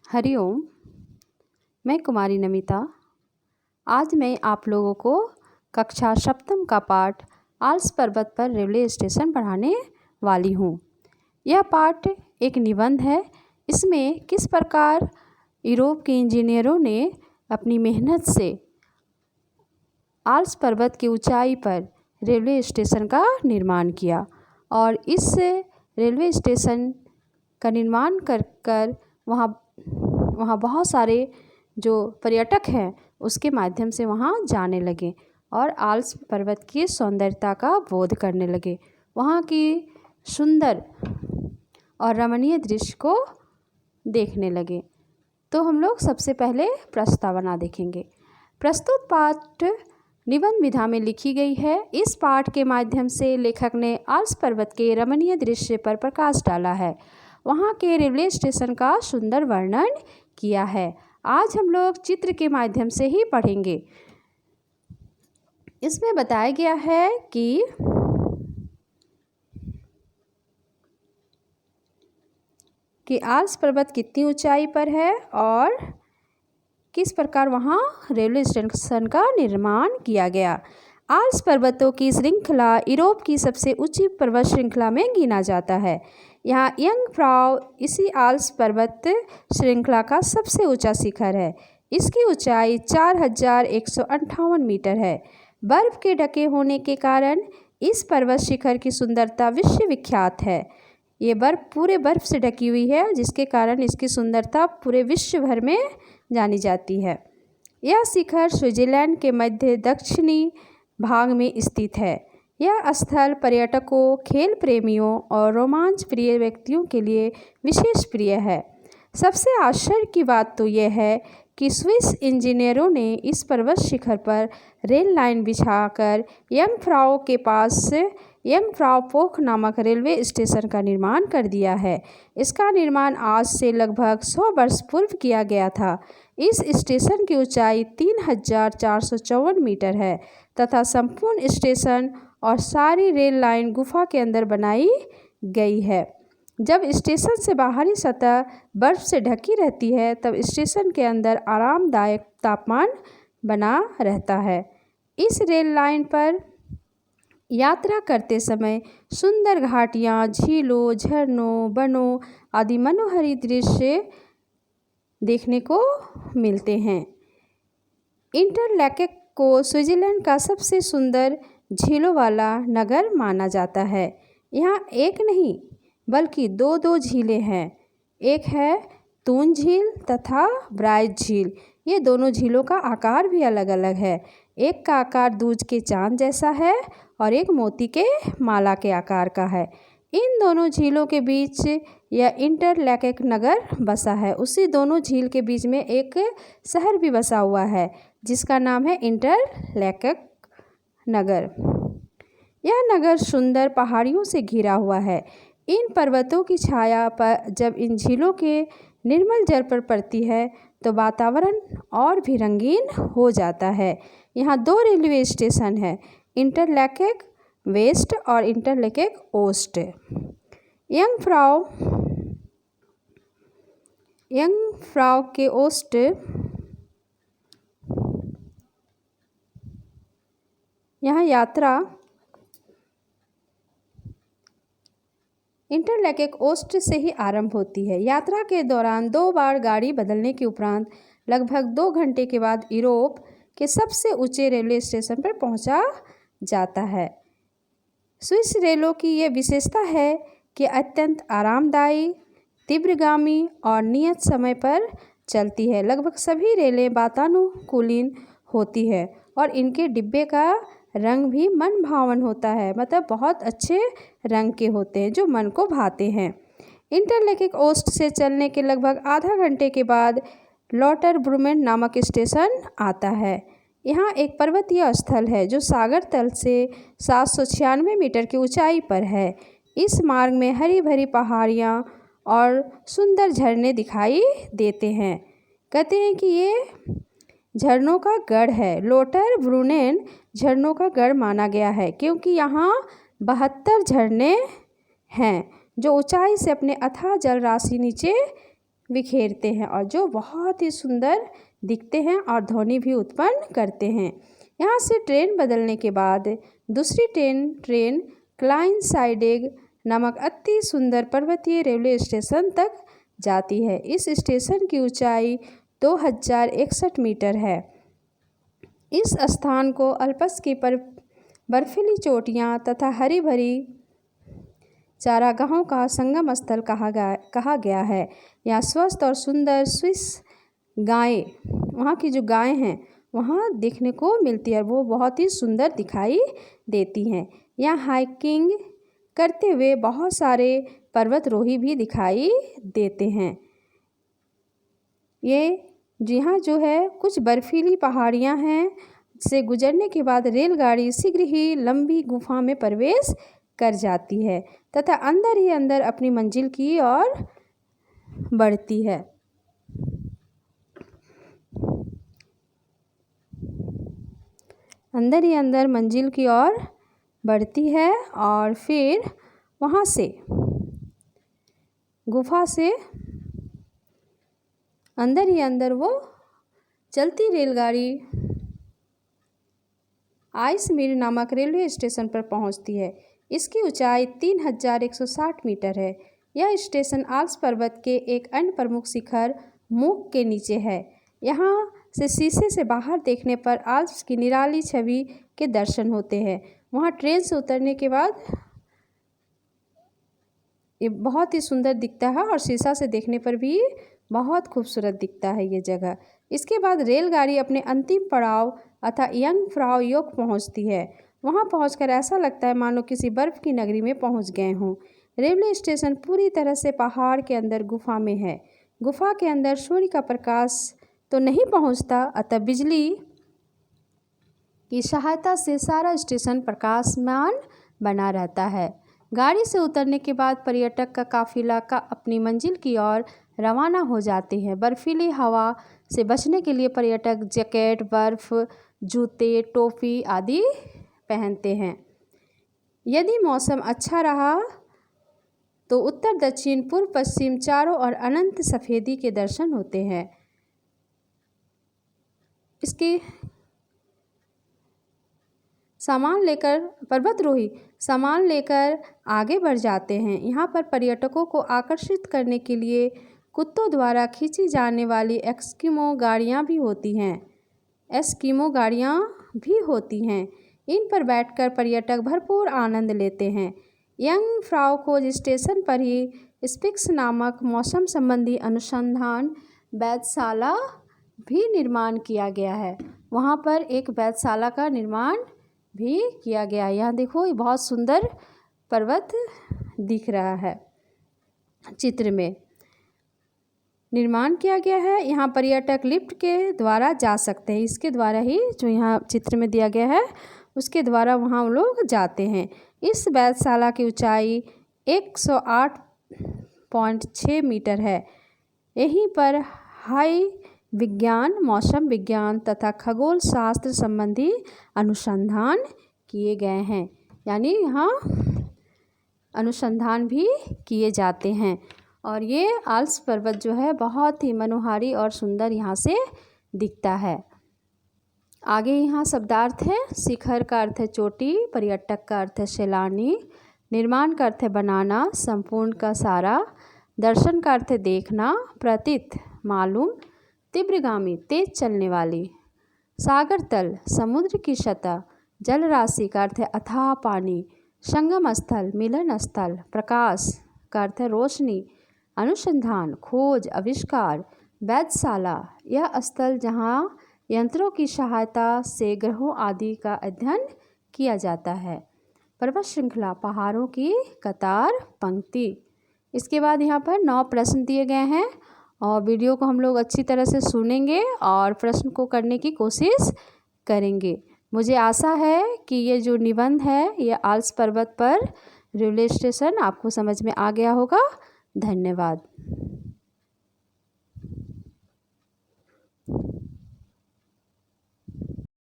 हरिओम। मैं कुमारी नमिता। आज मैं आप लोगों को कक्षा सप्तम का पाठ आल्प्स पर्वत पर रेलवे स्टेशन पढ़ाने वाली हूँ। यह पाठ एक निबंध है। इसमें किस प्रकार यूरोप के इंजीनियरों ने अपनी मेहनत से आल्प्स पर्वत की ऊंचाई पर रेलवे स्टेशन का निर्माण किया और इस रेलवे स्टेशन का निर्माण कर वहाँ बहुत सारे जो पर्यटक हैं उसके माध्यम से वहाँ जाने लगे और आल्प्स पर्वत की सौंदर्यता का बोध करने लगे, वहाँ की सुंदर और रमणीय दृश्य को देखने लगे। तो हम लोग सबसे पहले प्रस्तावना देखेंगे। प्रस्तुत पाठ निबंध विधा में लिखी गई है। इस पाठ के माध्यम से लेखक ने आल्प्स पर्वत के रमणीय दृश्य पर प्रकाश डाला है, वहाँ के रेलवे स्टेशन का सुंदर वर्णन किया है। आज हम लोग चित्र के माध्यम से ही पढ़ेंगे। इसमें बताया गया है कि आल्प्स पर्वत कितनी ऊंचाई पर है और किस प्रकार वहाँ रेलवे स्टेशन का निर्माण किया गया। आल्प्स पर्वतों की श्रृंखला यूरोप की सबसे ऊंची पर्वत श्रृंखला में गिना जाता है। यहाँ यंगफ्राउ इसी आल्प्स पर्वत श्रृंखला का सबसे ऊंचा शिखर है। इसकी ऊंचाई 4158 मीटर है। बर्फ के ढके होने के कारण इस पर्वत शिखर की सुंदरता विश्व विख्यात है। ये पूरे बर्फ से ढकी हुई है, जिसके कारण इसकी सुंदरता पूरे विश्व भर में जानी जाती है। यह शिखर स्विट्जरलैंड के मध्य दक्षिणी भाग में स्थित है। यह स्थल पर्यटकों, खेल प्रेमियों और रोमांच प्रिय व्यक्तियों के लिए विशेष प्रिय है। सबसे आश्चर्य की बात तो यह है कि स्विस इंजीनियरों ने इस पर्वत शिखर पर रेल लाइन बिछाकर यंगफ्राउ के पास यंगफ्राउ पोख नामक रेलवे स्टेशन का निर्माण कर दिया है। इसका निर्माण आज से लगभग 100 वर्ष पूर्व किया गया था। इस स्टेशन की ऊंचाई 3454 मीटर है तथा संपूर्ण स्टेशन और सारी रेल लाइन गुफा के अंदर बनाई गई है। जब स्टेशन से बाहरी सतह बर्फ से ढकी रहती है तब स्टेशन के अंदर आरामदायक तापमान बना रहता है। इस रेल लाइन पर यात्रा करते समय सुंदर घाटियाँ, झीलों, झरनों, वनों आदि मनोहारी दृश्य देखने को मिलते हैं। इंटरलैकेन को स्विट्जरलैंड का सबसे सुंदर झीलों वाला नगर माना जाता है। यहाँ एक नहीं बल्कि दो झीलें हैं। एक है तून झील तथा ब्राइट झील। ये दोनों झीलों का आकार भी अलग अलग है। एक का आकार दूज के चांद जैसा है और एक मोती के माला के आकार का है। इन दोनों झीलों के बीच यह इंटरलैकेन नगर बसा है। उसी दोनों झील के बीच में एक शहर भी बसा हुआ है जिसका नाम है इंटरलैकेन नगर। यह नगर सुंदर पहाड़ियों से घिरा हुआ है। इन पर्वतों की छाया पर जब इन झीलों के निर्मल जल पर पड़ती है तो वातावरण और भी रंगीन हो जाता है। यहाँ 2 रेलवे स्टेशन हैं, इंटरलैकेन वेस्ट और इंटरलैकेन ओस्ट। यंगफ्राउ के ओस्ट यहाँ यात्रा इंटरलैकेन ओस्ट से ही आरंभ होती है। यात्रा के दौरान 2 बार गाड़ी बदलने के उपरांत लगभग 2 घंटे के बाद यूरोप के सबसे ऊंचे रेलवे स्टेशन पर पहुंचा जाता है। स्विस रेलों की यह विशेषता है कि अत्यंत आरामदायी, तीव्रगामी और नियत समय पर चलती है। लगभग सभी रेलें वातानुकूलित होती है और इनके डिब्बे का रंग भी मन भावन होता है, मतलब बहुत अच्छे रंग के होते हैं जो मन को भाते हैं। इंटरलैकेन ओस्ट से चलने के लगभग आधा घंटे के बाद लॉटरब्रूमेन नामक स्टेशन आता है। यहाँ एक पर्वतीय स्थल है जो सागर तल से 796 मीटर की ऊंचाई पर है। इस मार्ग में हरी भरी पहाड़ियाँ और सुंदर झरने दिखाई देते हैं। कहते हैं कि ये झरनों का गढ़ है। लॉटरब्रूनेन झरनों का गढ़ माना गया है क्योंकि यहाँ 72 झरने हैं जो ऊंचाई से अपने अथाह जल राशि नीचे बिखेरते हैं और जो बहुत ही सुंदर दिखते हैं और ध्वनि भी उत्पन्न करते हैं। यहाँ से ट्रेन बदलने के बाद दूसरी ट्रेन क्लाइनसाइडेग नामक अति सुंदर पर्वतीय रेलवे स्टेशन तक जाती है। इस स्टेशन की ऊंचाई 2061 मीटर है। इस स्थान को अल्प्स की बर्फीली चोटियाँ तथा हरी भरी चारागाहों का संगम स्थल कहा गया है। यहाँ स्वस्थ और सुंदर स्विस गायें, वहाँ की जो गायें हैं वहाँ देखने को मिलती है, वो बहुत ही सुंदर दिखाई देती हैं। यहाँ हाइकिंग करते हुए बहुत सारे पर्वतारोही भी दिखाई देते हैं। ये यहाँ जो है कुछ बर्फीली पहाड़ियाँ हैं, से गुजरने के बाद रेलगाड़ी शीघ्र ही लंबी गुफा में प्रवेश कर जाती है तथा अंदर ही अंदर अपनी मंजिल की ओर बढ़ती है। अंदर ही अंदर मंजिल की ओर बढ़ती है और फिर वहाँ से गुफा से अंदर ही अंदर वो चलती रेलगाड़ी आइसमीर नामक रेलवे स्टेशन पर पहुँचती है। इसकी ऊंचाई 3160 मीटर है। यह स्टेशन आल्प्स पर्वत के एक अन्य प्रमुख शिखर मूक के नीचे है। यहाँ से शीशे से बाहर देखने पर आल्प्स की निराली छवि के दर्शन होते हैं। वहाँ ट्रेन से उतरने के बाद ये बहुत ही सुंदर दिखता है और शीशा से देखने पर भी बहुत खूबसूरत दिखता है ये जगह। इसके बाद रेलगाड़ी अपने अंतिम पड़ाव अर्थात यंगफ्राउ योग पहुंचती है। वहां पहुंचकर ऐसा लगता है मानो किसी बर्फ़ की नगरी में पहुंच गए हों। रेलवे स्टेशन पूरी तरह से पहाड़ के अंदर गुफा में है। गुफा के अंदर सूर्य का प्रकाश तो नहीं पहुंचता, अतः बिजली की सहायता से सारा स्टेशन प्रकाशमान बना रहता है। गाड़ी से उतरने के बाद पर्यटक का काफिला अपनी मंजिल की ओर रवाना हो जाते हैं। बर्फीली हवा से बचने के लिए पर्यटक जैकेट, बर्फ़, जूते, टोपी आदि पहनते हैं। यदि मौसम अच्छा रहा तो उत्तर, दक्षिण, पूर्व, पश्चिम चारों ओर अनंत सफ़ेदी के दर्शन होते हैं। इसके पर्वतारोही सामान लेकर आगे बढ़ जाते हैं। यहाँ पर पर्यटकों को आकर्षित करने के लिए कुत्तों द्वारा खींची जाने वाली एस्किमो गाड़ियाँ भी होती हैं। इन पर बैठकर पर्यटक भरपूर आनंद लेते हैं। यंगफ्राउ खोज स्टेशन पर ही स्पिक्स नामक मौसम संबंधी अनुसंधान वेधशाला भी निर्माण किया गया है। वहाँ पर एक वेधशाला का निर्माण भी किया गया है। यहाँ देखो, ये बहुत सुंदर पर्वत दिख रहा है, चित्र में निर्माण किया गया है। यहाँ पर्यटक लिफ्ट के द्वारा जा सकते हैं। इसके द्वारा ही जो यहाँ चित्र में दिया गया है उसके द्वारा वहाँ लोग जाते हैं। इस वेधशाला की ऊंचाई 108.6 मीटर है। यहीं पर हाई विज्ञान, मौसम विज्ञान तथा खगोल शास्त्र संबंधी अनुसंधान किए गए हैं। यानी यहाँ अनुसंधान भी किए जाते हैं। और ये आल्प्स पर्वत जो है बहुत ही मनोहारी और सुंदर यहाँ से दिखता है। आगे यहाँ शब्दार्थ है। शिखर का अर्थ है चोटी, पर्यटक का अर्थ है सैलानी, निर्माण का अर्थ है बनाना, संपूर्ण का सारा, दर्शन का अर्थ है देखना, प्रतीत मालूम, तीव्रगामी तेज चलने वाली, सागर तल समुद्र की सतह, जल राशि का अर्थ है अथाह पानी, संगम स्थल मिलन स्थल, प्रकाश का अर्थ है रोशनी, अनुसंधान खोज आविष्कार, वेधशाला यह स्थल जहाँ यंत्रों की सहायता से ग्रहों आदि का अध्ययन किया जाता है, पर्वत श्रृंखला पहाड़ों की कतार पंक्ति। इसके बाद यहाँ पर 9 प्रश्न दिए गए हैं और वीडियो को हम लोग अच्छी तरह से सुनेंगे और प्रश्न को करने की कोशिश करेंगे। मुझे आशा है कि ये जो निबंध है ये आल्प्स पर्वत पर रेलवे स्टेशन आपको समझ में आ गया होगा। धन्यवाद।